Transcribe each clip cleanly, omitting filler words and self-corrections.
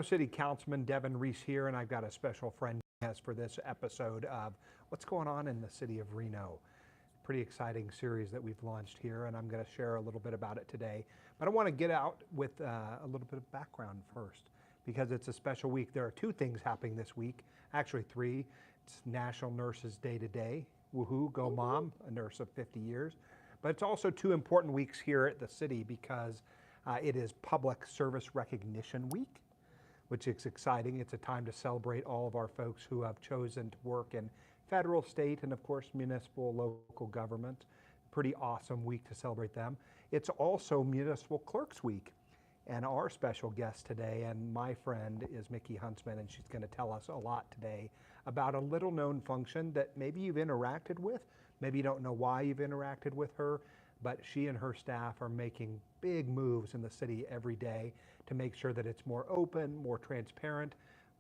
City Councilman Devin Reese here, and I've got a special friend for this episode of what's going on in the city of Reno. Pretty exciting series that we've launched here, and I'm going to share a little bit about it today. But I want to get out with a little bit of background first, because it's a special week. There are two things happening this week, actually three. It's National Nurses Day today. Woohoo, go mom, a nurse of 50 years. But it's also two important weeks here at the city because it is Public Service Recognition Week, which is exciting. It's a time to celebrate all of our folks who have chosen to work in federal, state, and of course municipal, local government. Pretty awesome week to celebrate them. It's also Municipal Clerks Week. And our special guest today and my friend is Mickey Huntsman, and she's going to tell us a lot today about a little known function that maybe you've interacted with, maybe you don't know why you've interacted with her, but she and her staff are making big moves in the city every day to make sure that it's more open, more transparent,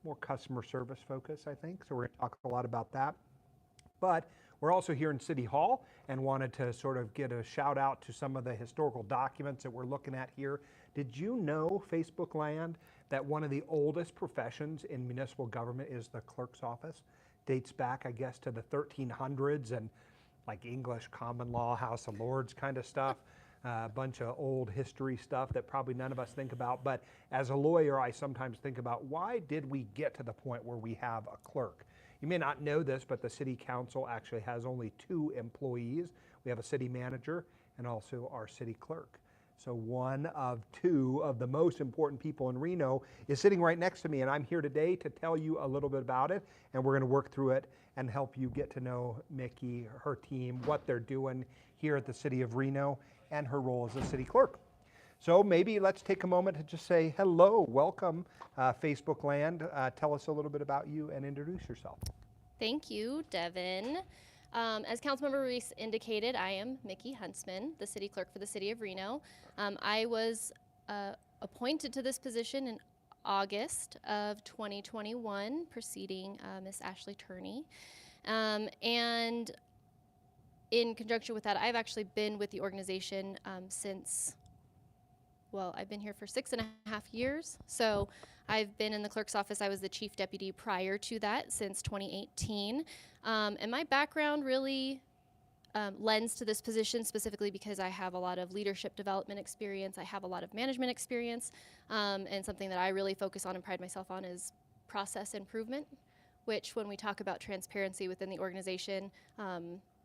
more customer service focused, I think. So we're going to talk a lot about that. But we're also here in City Hall and wanted to sort of get a shout out to some of the historical documents that we're looking at here. Did you know, Facebook land, that one of the oldest professions in municipal government is the clerk's office? Dates back, I guess, to the 1300s and like English common law, House of Lords kind of stuff. A bunch of old history stuff that probably none of us think about. But as a lawyer, I sometimes think about, why did we get to the point where we have a clerk? You may not know this, but the city council actually has only 2 employees. We have a city manager and also our city clerk. So one of 2 of the most important people in Reno is sitting right next to me, and I'm here today to tell you a little bit about it, and we're going to work through it and help you get to know Mickey, her team, what they're doing here at the city of Reno, and her role as a city clerk. So maybe let's take a moment to just say hello, welcome, Facebook land. Tell us a little bit about you and introduce yourself. Thank you, Devin. As Councilmember Reese indicated, I am Mickey Huntsman, the city clerk for the city of Reno. I was appointed to this position in August of 2021, preceding Miss Ashley Turney. And in conjunction with that, I've actually been with the organization since, well, I've been here for 6.5 years. So I've been in the clerk's office. I was the chief deputy prior to that since 2018. And my background really lends to this position specifically because I have a lot of leadership development experience. I have a lot of management experience. And something that I really focus on and pride myself on is process improvement, which when we talk about transparency within the organization,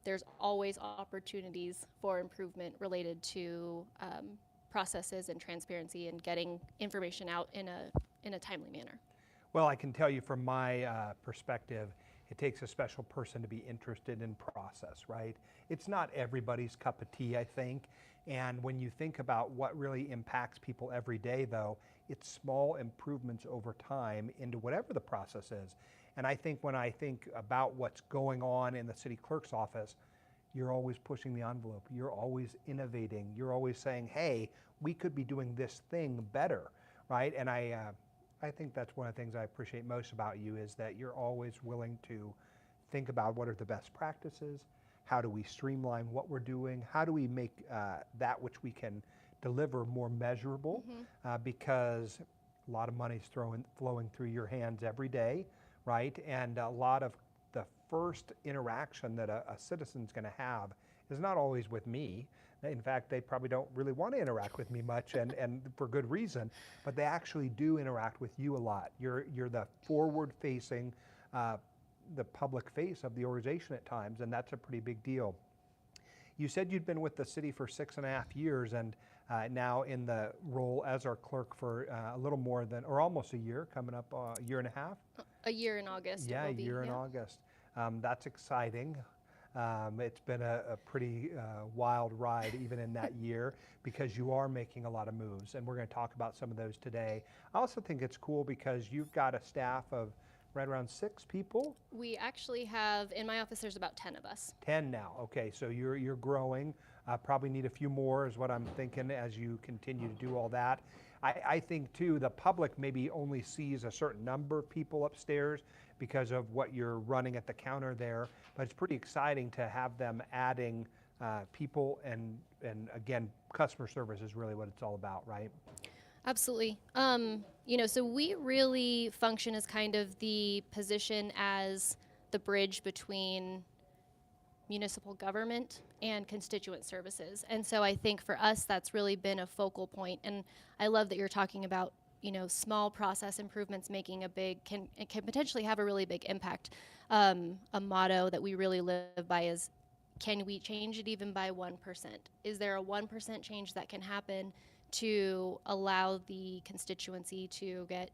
there's always opportunities for improvement related to processes and transparency and getting information out in a timely manner. Well, I can tell you from my perspective, it takes a special person to be interested in process, right? It's not everybody's cup of tea, I think. And when you think about what really impacts people every day, though, it's small improvements over time into whatever the process is. And I think when I think about what's going on in the city clerk's office, you're always pushing the envelope. You're always innovating. You're always saying, hey, we could be doing this thing better, right? And I think that's one of the things I appreciate most about you is that you're always willing to think about what are the best practices, how do we streamline what we're doing, how do we make that which we can deliver more measurable, because a lot of money's flowing through your hands every day, right? And a lot of the first interaction that a citizen's going to have is not always with me. In fact, they probably don't really want to interact with me much, and for good reason, but they actually do interact with you a lot. You're the forward-facing, the public face of the organization at times, and that's a pretty big deal. You said you'd been with the city for 6.5 years, and now in the role as our clerk for a little more than, or almost a year, coming up a year and a half? A year in August. Yeah, a year in August. That's exciting. It's been a pretty wild ride even in that year because you are making a lot of moves, and we're going to talk about some of those today. I also think it's cool because you've got a staff of right around 6 people? We actually have, in my office, there's about 10 of us. 10 now, okay, so you're growing. Probably need a few more is what I'm thinking as you continue to do all that. I think too, the public maybe only sees a certain number of people upstairs because of what you're running at the counter there, but it's pretty exciting to have them adding people and again, customer service is really what it's all about, right? Absolutely. So we really function as kind of the position as the bridge between municipal government and constituent services. And so I think for us, that's really been a focal point. And I love that you're talking about, small process improvements making it can potentially have a really big impact. A motto that we really live by is, can we change it even by 1%? Is there a 1% change that can happen to allow the constituency to get,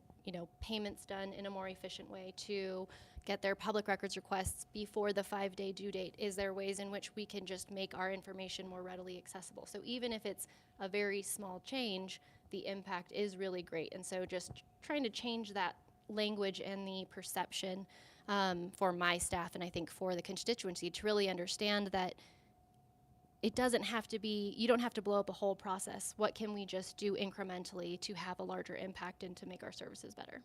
payments done in a more efficient way, to get their public records requests before the 5-day due date? Is there ways in which we can just make our information more readily accessible? So even if it's a very small change, the impact is really great. And so just trying to change that language and the perception for my staff, and I think for the constituency, to really understand that it doesn't have to be, you don't have to blow up a whole process. What can we just do incrementally to have a larger impact and to make our services better?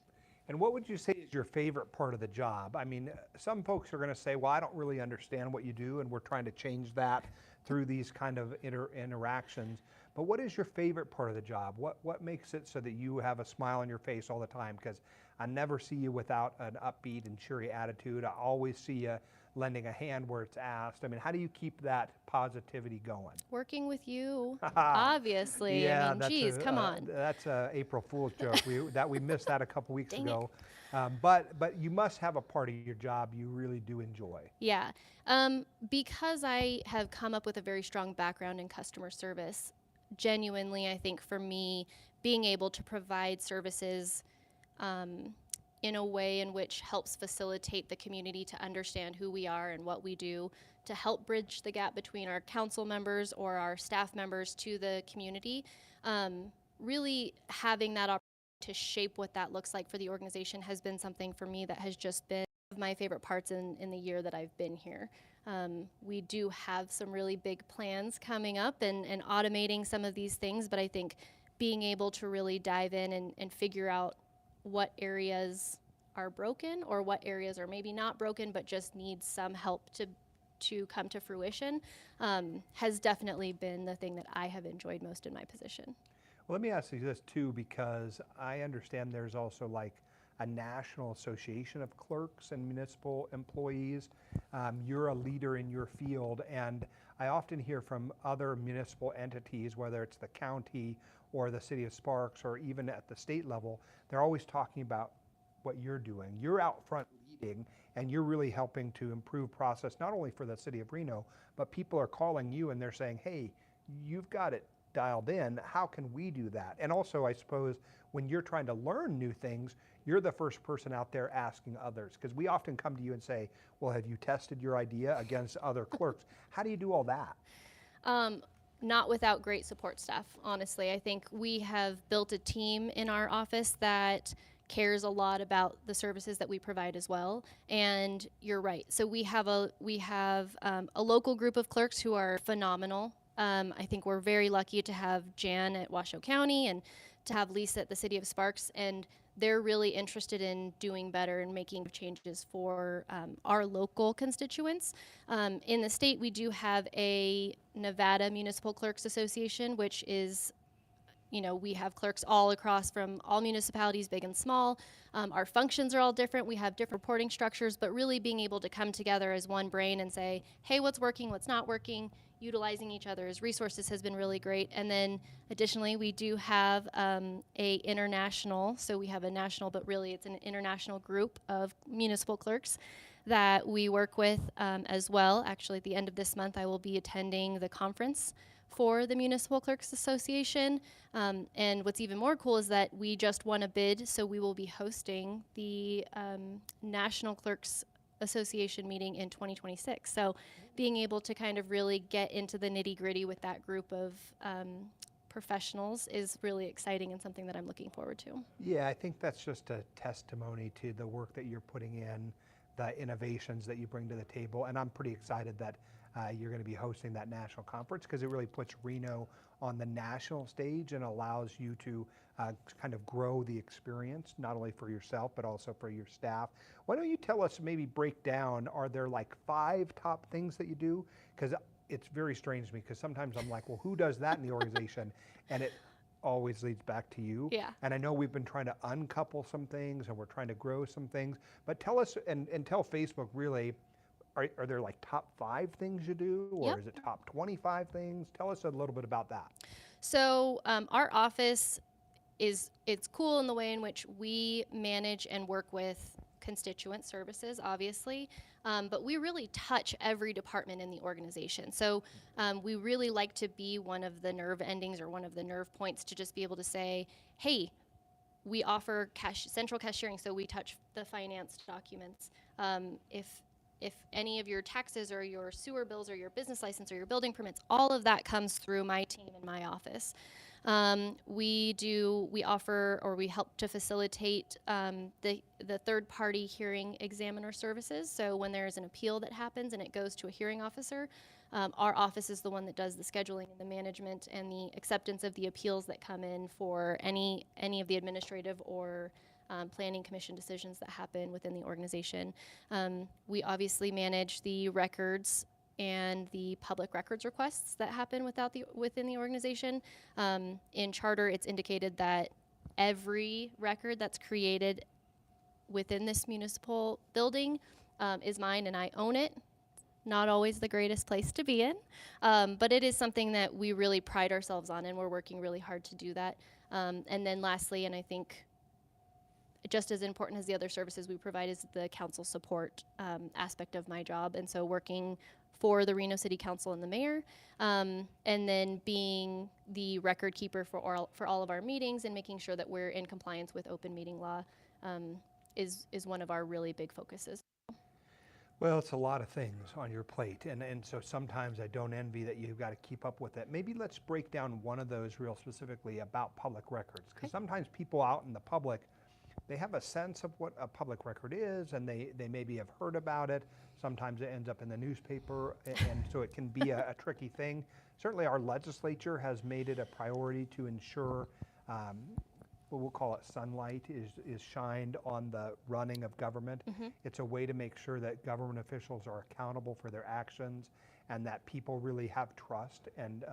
And what would you say is your favorite part of the job? I mean, some folks are going to say, well, I don't really understand what you do, and we're trying to change that through these kind of interactions. But what is your favorite part of the job? What makes it so that you have a smile on your face all the time? Because I never see you without an upbeat and cheery attitude. I always see you lending a hand where it's asked. I mean, how do you keep that positivity going? Working with you, obviously. Yeah, I mean, geez, come on. That's a April Fool's joke. We missed that a couple weeks Dang ago. But you must have a part of your job you really do enjoy. Yeah. Because I have come up with a very strong background in customer service, genuinely, I think for me, being able to provide services in a way in which helps facilitate the community to understand who we are and what we do, to help bridge the gap between our council members or our staff members to the community, really having that opportunity to shape what that looks like for the organization has been something for me that has just been one of my favorite parts in the year that I've been here. We do have some really big plans coming up and automating some of these things, but I think being able to really dive in and figure out what areas are broken or what areas are maybe not broken but just need some help to come to fruition has definitely been the thing that I have enjoyed most in my position. Well, let me ask you this too, because I understand there's also like a national association of clerks and municipal employees. You're a leader in your field, and I often hear from other municipal entities, whether it's the county or the city of Sparks or even at the state level, they're always talking about what you're doing. You're out front leading, and you're really helping to improve process, not only for the city of Reno, but people are calling you and they're saying, hey, you've got it dialed in. How can we do that? And also, I suppose, when you're trying to learn new things, you're the first person out there asking others, because we often come to you and say, well, have you tested your idea against other clerks? How do you do all that? Not without great support staff, honestly. I think we have built a team in our office that cares a lot about the services that we provide as well. And you're right. So we have a local group of clerks who are phenomenal. I think we're very lucky to have Jan at Washoe County and to have Lisa at the City of Sparks, and they're really interested in doing better and making changes for our local constituents. In the state, we do have a Nevada Municipal Clerks Association, which is, we have clerks all across from all municipalities, big and small. Our functions are all different. We have different reporting structures, but really being able to come together as one brain and say, hey, what's working, what's not working, utilizing each other's resources has been really great. And then additionally, we do have a international, so we have a national, but really it's an international group of municipal clerks that we work with as well. Actually, at the end of this month, I will be attending the conference for the Municipal Clerks Association. And what's even more cool is that we just won a bid, so we will be hosting the National Clerks Association meeting in 2026. So being able to kind of really get into the nitty gritty with that group of professionals is really exciting and something that I'm looking forward to. Yeah, I think that's just a testimony to the work that you're putting in, the innovations that you bring to the table, and I'm pretty excited that you're going to be hosting that national conference, because it really puts Reno on the national stage and allows you to kind of grow the experience, not only for yourself, but also for your staff. Why don't you tell us, maybe break down, are there like 5 top things that you do? Because it's very strange to me, because sometimes I'm like, well, who does that in the organization? And it always leads back to you. Yeah. And I know we've been trying to uncouple some things and we're trying to grow some things, but tell us and tell Facebook really, are there like top 5 things you do, or Yep. is it top 25 things? Tell us a little bit about that. So our office it's cool in the way in which we manage and work with constituent services, obviously, but we really touch every department in the organization. So we really like to be one of the nerve endings or one of the nerve points to just be able to say, hey, we offer central cashiering, so we touch the finance documents. If any of your taxes or your sewer bills or your business license or your building permits, all of that comes through my team in my office. We offer or we help to facilitate the third party hearing examiner services. So when there's an appeal that happens and it goes to a hearing officer, our office is the one that does the scheduling and the management and the acceptance of the appeals that come in for any of the administrative or planning commission decisions that happen within the organization. We obviously manage the records and the public records requests that happen within the organization. In charter, it's indicated that every record that's created within this municipal building is mine and I own it. Not always the greatest place to be in, but it is something that we really pride ourselves on, and we're working really hard to do that. And then lastly, and I think just as important as the other services we provide, is the council support aspect of my job. And so working for the Reno City Council and the mayor, and then being the record keeper for all of our meetings and making sure that we're in compliance with open meeting law is one of our really big focuses. Well, it's a lot of things on your plate, and so sometimes I don't envy that you've got to keep up with it. Maybe let's break down one of those real specifically about public records, because sometimes people out in the public, they have a sense of what a public record is, and they maybe have heard about it. Sometimes it ends up in the newspaper, and so it can be a tricky thing. Certainly our legislature has made it a priority to ensure what we'll call it sunlight is shined on the running of government. Mm-hmm. It's a way to make sure that government officials are accountable for their actions and that people really have trust and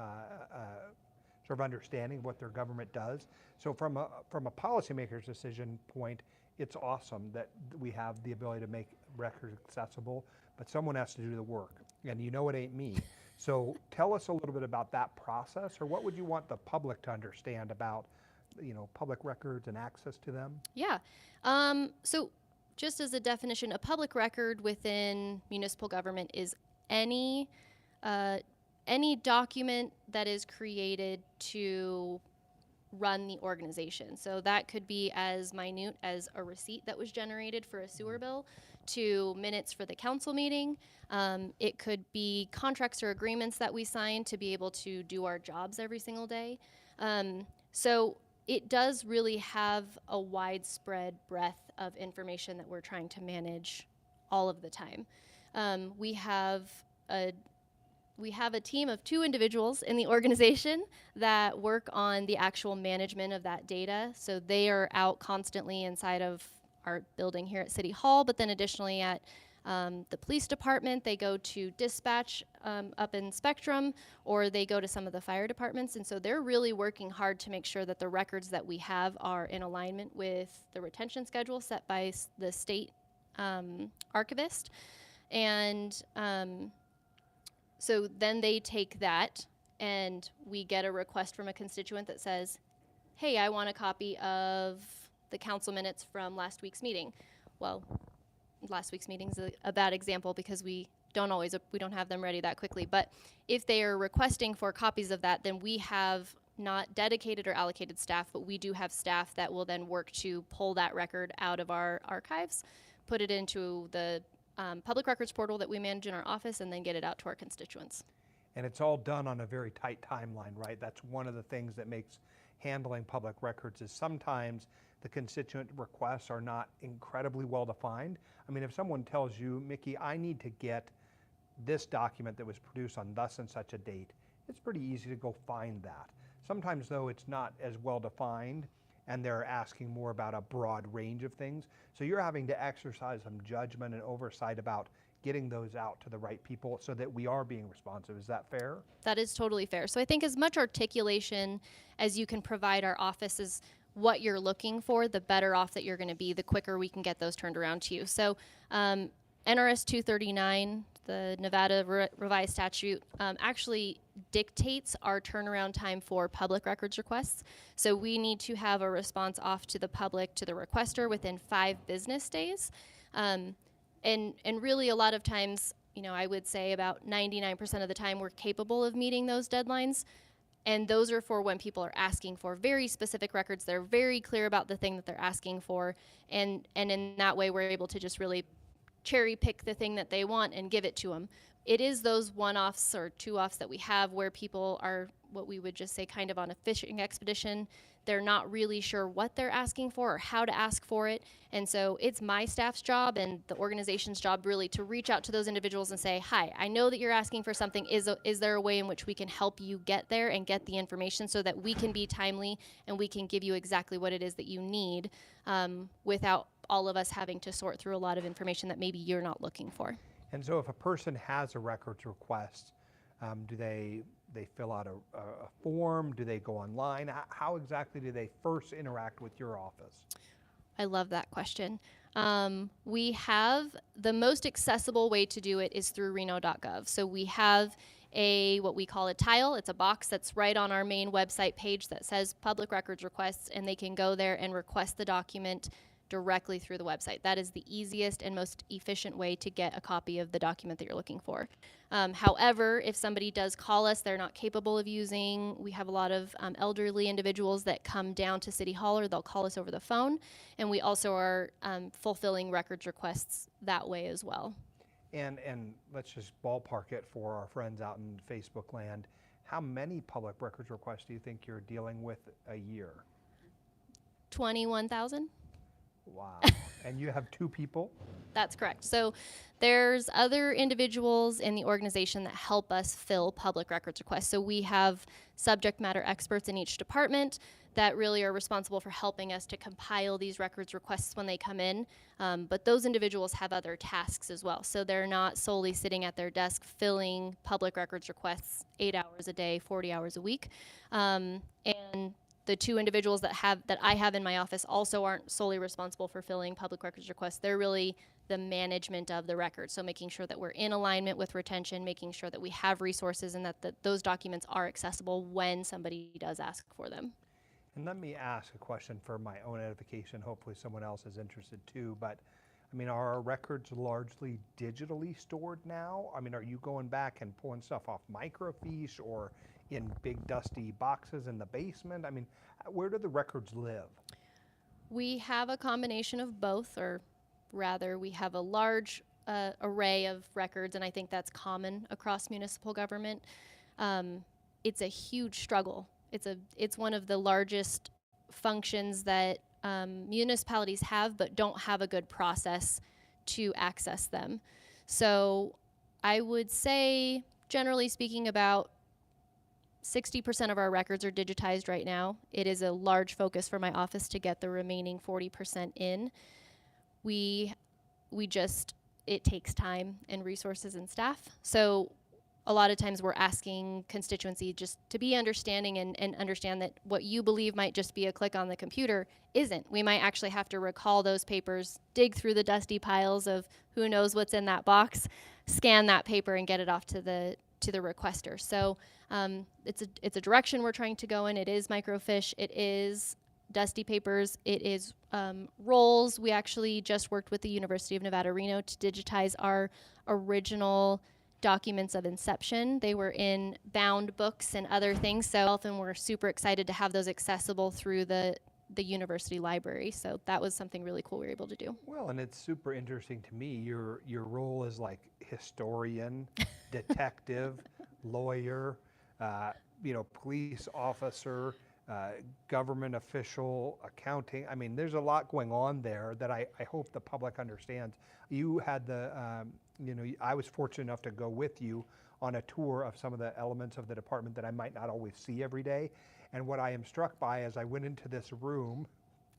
sort of understanding of what their government does. So from a policymaker's decision point, it's awesome that we have the ability to make records accessible, but someone has to do the work, and you know it ain't me. So tell us a little bit about that process, or what would you want the public to understand about public records and access to them? Yeah. So just as a definition, a public record within municipal government is any document that is created to run the organization. So that could be as minute as a receipt that was generated for a sewer bill to minutes for the council meeting. It could be contracts or agreements that we sign to be able to do our jobs every single day. So it does really have a widespread breadth of information that we're trying to manage all of the time. We have a team of 2 individuals in the organization that work on the actual management of that data. So they are out constantly inside of our building here at City Hall, but then additionally at the police department. They go to dispatch up in Spectrum, or they go to some of the fire departments. And so they're really working hard to make sure that the records that we have are in alignment with the retention schedule set by the state archivist. And so then they take that, and we get a request from a constituent that says, hey, I want a copy of the council minutes from last week's meeting. Well, last week's meeting is a bad example because we don't have them ready that quickly. But if they are requesting for copies of that, then we have not dedicated or allocated staff, but we do have staff that will then work to pull that record out of our archives, put it into the public records portal that we manage in our office, and then get it out to our constituents. And it's all done on a very tight timeline, right? That's one of the things that makes handling public records is sometimes the constituent requests are not incredibly well defined. I mean, if someone tells you, Mickey, I need to get this document that was produced on thus and such a date, it's pretty easy to go find that. Sometimes though, it's not as well defined, and they're asking more about a broad range of things. So you're having to exercise some judgment and oversight about getting those out to the right people so that we are being responsive. Is that fair? That is totally fair. So I think as much articulation as you can provide our office is what you're looking for, the better off that you're going to be, the quicker we can get those turned around to you. So NRS 239, the Nevada revised statute, actually dictates our turnaround time for public records requests. So we need to have a response off to the public, to the requester, within 5 business days. And really a lot of times, I would say about 99% of the time we're capable of meeting those deadlines. And those are for when people are asking for very specific records. They're very clear about the thing that they're asking for. And in that way, we're able to just really cherry pick the thing that they want and give it to them. It is those one-offs or two-offs that we have where people are what we would just say kind of on a fishing expedition. They're not really sure what they're asking for or how to ask for it. And so it's my staff's job and the organization's job really to reach out to those individuals and say, hi, I know that you're asking for something. Is there a way in which we can help you get there and get the information so that we can be timely and we can give you exactly what it is that you need without all of us having to sort through a lot of information that maybe you're not looking for. And so if a person has a records request, do they fill out a form? Do they go online? How exactly do they first interact with your office? I love that question. We have the most accessible way to do it is through reno.gov. So we have what we call a tile. It's a box that's right on our main website page that says public records requests, and they can go there and request the document directly through the website. That is the easiest and most efficient way to get a copy of the document that you're looking for. However, if somebody does call us, they're not capable of using, we have a lot of elderly individuals that come down to City Hall or they'll call us over the phone, and we also are fulfilling records requests that way as well. And let's just ballpark it for our friends out in Facebook land. How many public records requests do you think you're dealing with a year? 21,000. Wow. And you have 2 people? That's correct. So there's other individuals in the organization that help us fill public records requests. So we have subject matter experts in each department that really are responsible for helping us to compile these records requests when they come in. But those individuals have other tasks as well. So they're not solely sitting at their desk filling public records requests 8 hours a day, 40 hours a week. And the 2 individuals that I have in my office also aren't solely responsible for filling public records requests. They're really the management of the records. So making sure that we're in alignment with retention, making sure that we have resources and that those documents are accessible when somebody does ask for them. And let me ask a question for my own edification. Hopefully someone else is interested too. But I mean, are our records largely digitally stored now? I mean, are you going back and pulling stuff off microfiche or in big dusty boxes in the basement? I mean, where do the records live? We have a combination of both, or rather we have a large array of records, and I think that's common across municipal government. It's a huge struggle. It's one of the largest functions that municipalities have but don't have a good process to access them. So I would say, generally speaking, about 60% of our records are digitized right now. It is a large focus for my office to get the remaining 40% in. It takes time and resources and staff. So a lot of times we're asking constituency just to be understanding and understand that what you believe might just be a click on the computer isn't. We might actually have to recall those papers, dig through the dusty piles of who knows what's in that box, scan that paper and get it off to the requester. So it's a direction we're trying to go in. It is microfiche. It is dusty papers. It is rolls. We actually just worked with the University of Nevada, Reno to digitize our original documents of inception. They were in bound books and other things. So and we're super excited to have those accessible through the university library. So that was something really cool we were able to do. Well, and it's super interesting to me. Your role is like historian, detective, lawyer, police officer, government official, accounting. I mean, there's a lot going on there that I hope the public understands. You had I was fortunate enough to go with you on a tour of some of the elements of the department that I might not always see every day. And what I am struck by as I went into this room,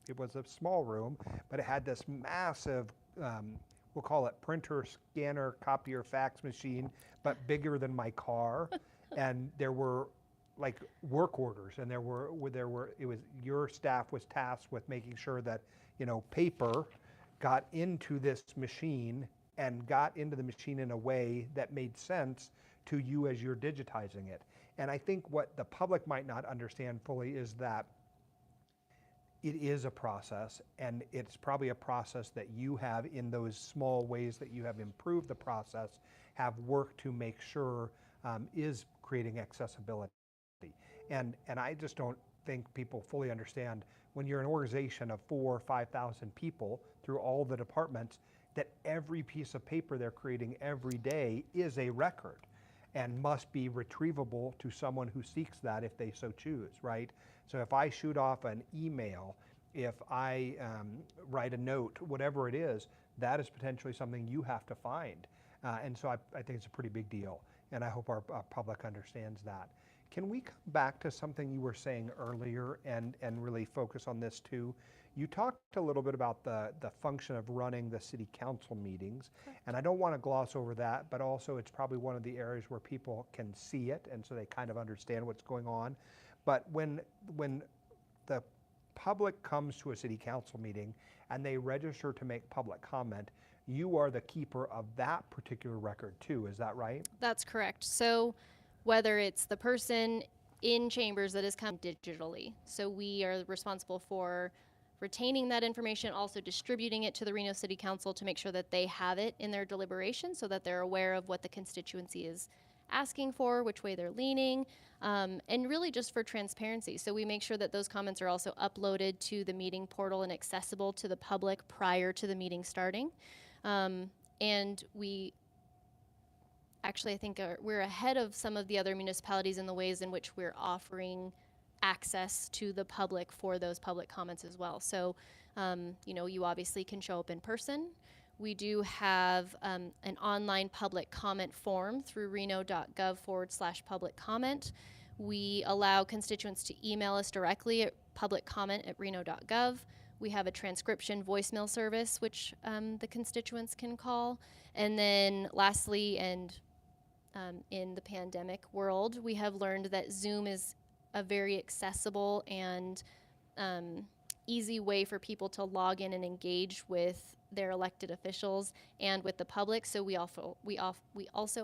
it was a small room, but it had this massive, we'll call it printer, scanner, copier, fax machine, but bigger than my car. And there were like work orders, and it was, your staff was tasked with making sure that, paper got into this machine and got into the machine in a way that made sense to you as you're digitizing it. And I think what the public might not understand fully is that it is a process, and it's probably a process that you have, in those small ways that you have improved the process, have worked to make sure is creating accessibility. And I just don't think people fully understand, when you're an organization of 4,000 or 5,000 people through all the departments, that every piece of paper they're creating every day is a record and must be retrievable to someone who seeks that if they so choose, right? So if I shoot off an email, if I write a note, whatever it is, that is potentially something you have to find. And so I think it's a pretty big deal, and I hope our public understands that. Can we come back to something you were saying earlier and really focus on this too? You talked a little bit about the function of running the city council meetings, and I don't want to gloss over that, but also it's probably one of the areas where people can see it, and so they kind of understand what's going on. But when the public comes to a city council meeting and they register to make public comment, you are the keeper of that particular record too, is that right? That's correct. So whether it's the person in chambers that has come digitally, so we are responsible for retaining that information, also distributing it to the Reno City Council to make sure that they have it in their deliberation so that they're aware of what the constituency is asking for, which way they're leaning, and really just for transparency. So we make sure that those comments are also uploaded to the meeting portal and accessible to the public prior to the meeting starting. And we actually, I think we're ahead of some of the other municipalities in the ways in which we're offering access to the public for those public comments as well. So, you obviously can show up in person. We do have an online public comment form through reno.gov/public comment. We allow constituents to email us directly at publiccomment@reno.gov. We have a transcription voicemail service, which the constituents can call. And then lastly, and in the pandemic world, we have learned that Zoom is a very accessible and easy way for people to log in and engage with their elected officials and with the public. So we also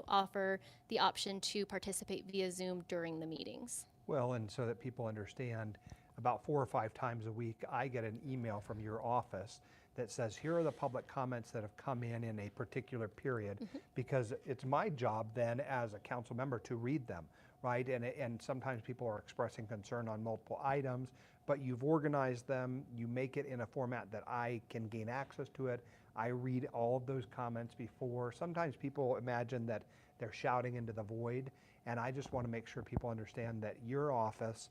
offer the option to participate via Zoom during the meetings. Well, and so that people understand, about 4 or 5 times a week, I get an email from your office that says, here are the public comments that have come in a particular period, because it's my job then as a council member to read them, right? And sometimes people are expressing concern on multiple items, but you've organized them, you make it in a format that I can gain access to it. I read all of those comments before. Sometimes people imagine that they're shouting into the void, and I just want to make sure people understand that your office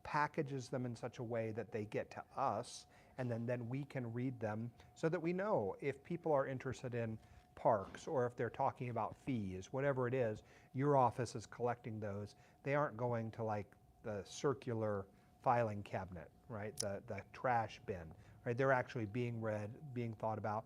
packages them in such a way that they get to us, and then we can read them so that we know if people are interested in parks or if they're talking about fees, whatever it is, your office is collecting those. They aren't going to like the circular filing cabinet, right? The trash bin, right? They're actually being read, being thought about.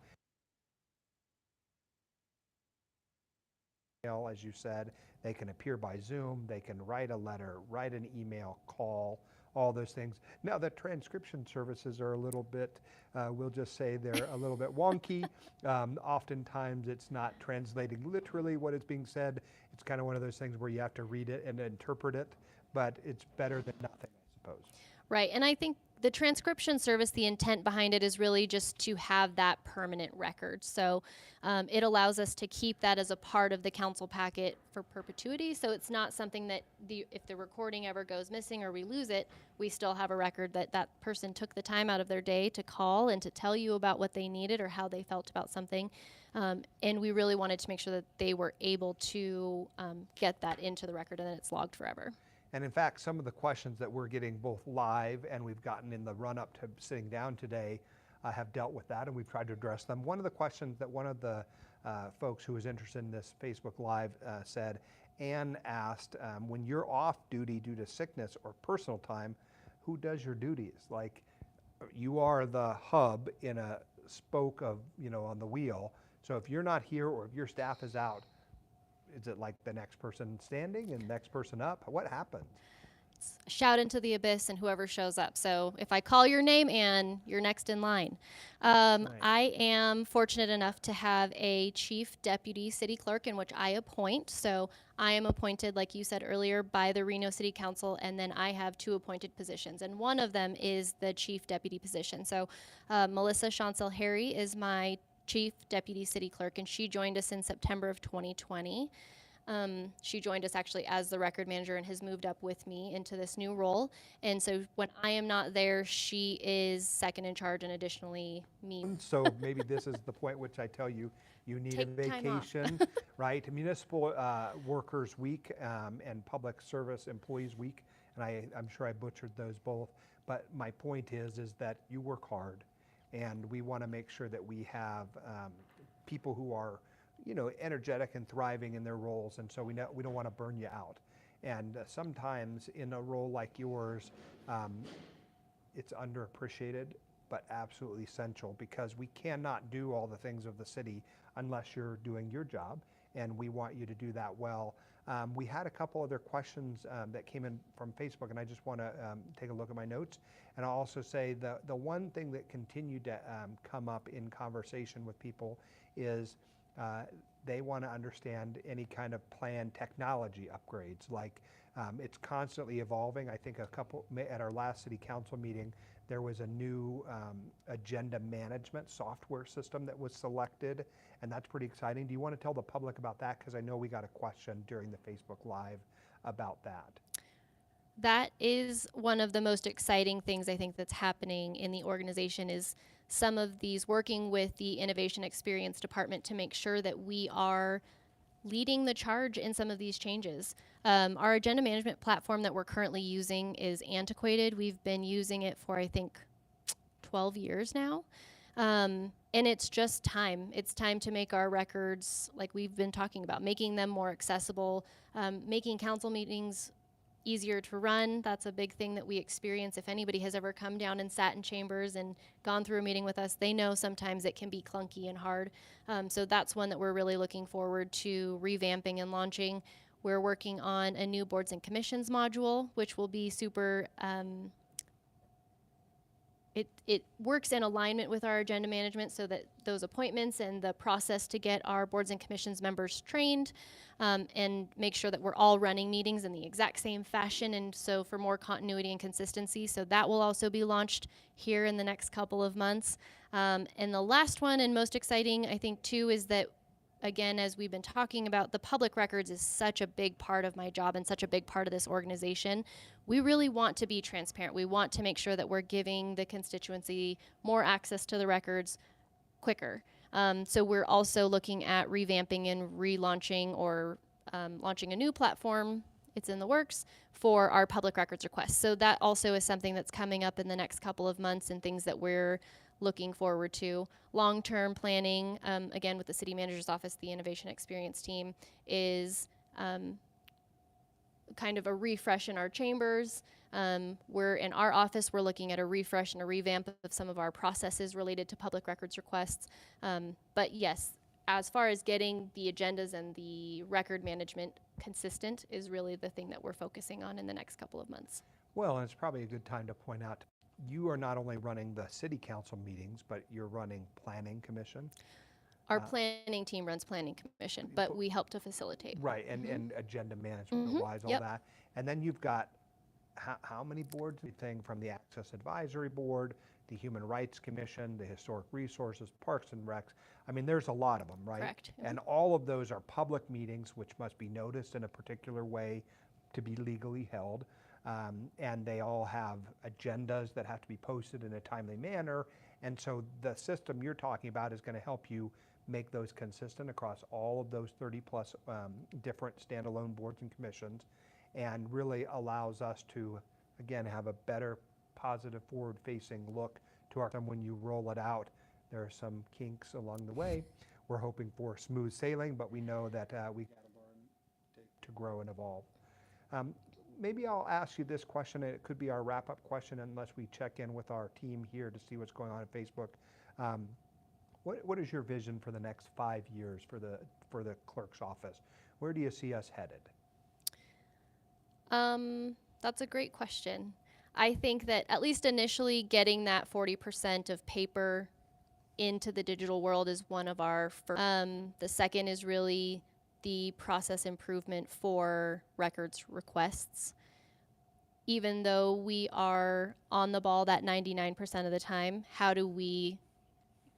As you said, they can appear by Zoom, they can write a letter, write an email, call, all those things. Now the transcription services are a little bit, we'll just say they're a little bit wonky. Oftentimes it's not translating literally what is being said. It's kind of one of those things where you have to read it and interpret it, but it's better than nothing, I suppose. Right, and I think the transcription service, the intent behind it is really just to have that permanent record. So it allows us to keep that as a part of the council packet for perpetuity. So it's not something that if the recording ever goes missing or we lose it, we still have a record that that person took the time out of their day to call and to tell you about what they needed or how they felt about something. And we really wanted to make sure that they were able to get that into the record and then it's logged forever. And in fact, some of the questions that we're getting both live and we've gotten in the run-up to sitting down today have dealt with that, and we've tried to address them. One of the questions that one of the folks who was interested in this Facebook Live said, Ann asked, when you're off duty due to sickness or personal time, who does your duties? Like, you are the hub in a spoke of, on the wheel. So if you're not here or if your staff is out, is it like the next person standing and next person up? What happens? Shout into the abyss and whoever shows up. So if I call your name, Anne, you're next in line. Right. I am fortunate enough to have a chief deputy city clerk in which I appoint. So I am appointed, like you said earlier, by the Reno City Council, and then I have 2 appointed positions, and one of them is the chief deputy position. So Melissa Chancel Harry is my chief deputy city clerk, and she joined us in September of 2020. She joined us actually as the record manager and has moved up with me into this new role. And so when I am not there, she is second in charge, and additionally me. So maybe this is the point which I tell you, you need Take a time off. vacation, right? Municipal Workers Week and Public Service Employees Week, and I'm sure I butchered those both. But my point is that you work hard, and we want to make sure that we have people who are energetic and thriving in their roles, and so we don't want to burn you out. And sometimes in a role like yours, it's underappreciated, but absolutely essential, because we cannot do all the things of the city unless you're doing your job, and we want you to do that well. We had a couple other questions that came in from Facebook, and I just want to take a look at my notes. And I'll also say the one thing that continued to come up in conversation with people is they want to understand any kind of planned technology upgrades. Like, it's constantly evolving. I think at our last city council meeting, there was a new agenda management software system that was selected, and that's pretty exciting. Do you want to tell the public about that? Because I know we got a question during the Facebook Live about that. That is one of the most exciting things I think that's happening in the organization, is some of these working with the Innovation Experience Department to make sure that we are leading the charge in some of these changes. Our agenda management platform that we're currently using is antiquated. We've been using it for, I think, 12 years now. And it's just time. It's time to make our records, like we've been talking about, making them more accessible, making council meetings easier to run. That's a big thing that we experience. If anybody has ever come down and sat in chambers and gone through a meeting with us, they know sometimes it can be clunky and hard. So that's one that we're really looking forward to revamping and launching. We're working on a new boards and commissions module, which will be super, it works in alignment with our agenda management, so that those appointments and the process to get our boards and commissions members trained and make sure that we're all running meetings in the exact same fashion, and so for more continuity and consistency. So that will also be launched here in the next couple of months. And the last one, and most exciting, I think, too, is that, again, as we've been talking about, the public records is such a big part of my job and such a big part of this organization. We really want to be transparent. We want to make sure that we're giving the constituency more access to the records quicker. So we're also looking at revamping and relaunching or launching a new platform. It's in the works for our public records requests. So that also is something that's coming up in the next couple of months, and things that we're looking forward to. Long-term planning, again, with the city manager's office, the innovation experience team, is kind of a refresh in our chambers. We're in our office, we're looking at a refresh and a revamp of some of our processes related to public records requests. But yes, as far as getting the agendas and the record management consistent is really the thing that we're focusing on in the next couple of months. Well, and it's probably a good time to point out, you are not only running the city council meetings, but you're running planning commission. Our planning team runs planning commission, but we help to facilitate. Right, and agenda management wise, all Yep. that. And then you've got, how many boards? Everything from the Access Advisory Board, the Human Rights Commission, the Historic Resources, Parks and Recs. I mean, there's a lot of them, right? Correct. And all of those are public meetings, which must be noticed in a particular way to be legally held. And they all have agendas that have to be posted in a timely manner. And so the system you're talking about is going to help you make those consistent across all of those 30 plus different standalone boards and commissions, and really allows us to, again, have a better, positive, forward-facing look to our, when you roll it out. There are some kinks along the way. We're hoping for smooth sailing, but we know that we got to learn to grow and evolve. Um, Maybe I'll ask you this question, and it could be our wrap-up question unless we check in with our team here to see what's going on at Facebook. Um, what is your vision for the next 5 years for the clerk's office? Where do you see us headed? That's a great question. I think that at least initially getting that 40% of paper into the digital world is one of our first. The second is really the process improvement for records requests. Even though we are on the ball that 99% of the time, how do we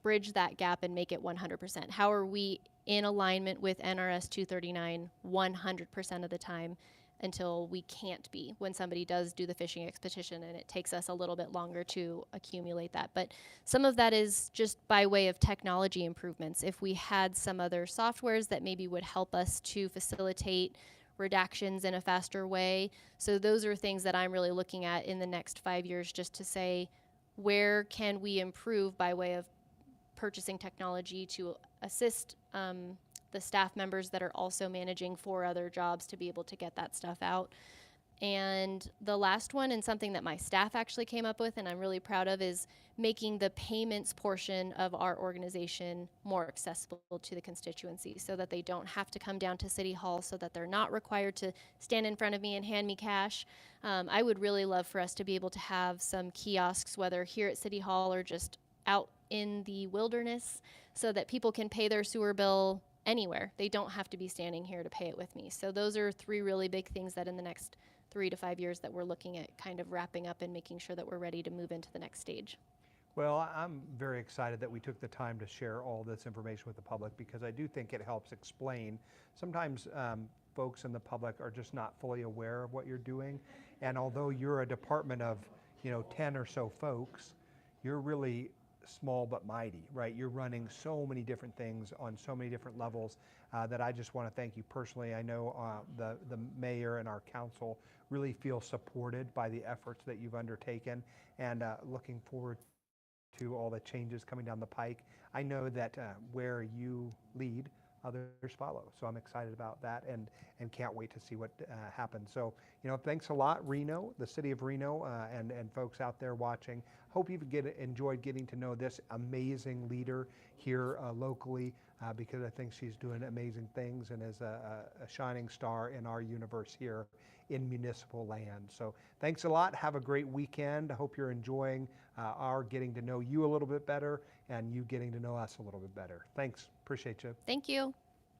bridge that gap and make it 100%? How are we in alignment with NRS 239 100% of the time until we can't be when somebody does do the fishing expedition and it takes us a little bit longer to accumulate that. But some of that is just by way of technology improvements. If we had some other softwares that maybe would help us to facilitate redactions in a faster way. So those are things that I'm really looking at in the next 5 years, just to say, where can we improve by way of purchasing technology to assist the staff members that are also managing 4 other jobs to be able to get that stuff out. And the last one, and something that my staff actually came up with and I'm really proud of, is making the payments portion of our organization more accessible to the constituency so that they don't have to come down to City Hall, so that they're not required to stand in front of me and hand me cash. I would really love for us to be able to have some kiosks, whether here at City Hall or just out in the wilderness, so that people can pay their sewer bill anywhere. They don't have to be standing here to pay it with me. So those are 3 really big things that in the next 3 to 5 years that we're looking at kind of wrapping up and making sure that we're ready to move into the next stage. Well, I'm very excited that we took the time to share all this information with the public, because I do think it helps explain. Sometimes folks in the public are just not fully aware of what you're doing. And although you're a department of 10 or so folks, you're really small but mighty, right? You're running so many different things on so many different levels that I just want to thank you personally. I know the mayor and our council really feel supported by the efforts that you've undertaken, and looking forward to all the changes coming down the pike. I know that where you lead, others follow. So I'm excited about that, and can't wait to see what happens. So, thanks a lot, Reno, the city of Reno, and folks out there watching. Hope you've enjoyed getting to know this amazing leader here locally, because I think she's doing amazing things and is a shining star in our universe here in municipal land. So thanks a lot. Have a great weekend. I hope you're enjoying our getting to know you a little bit better and you getting to know us a little bit better. Thanks. Appreciate you. Thank you.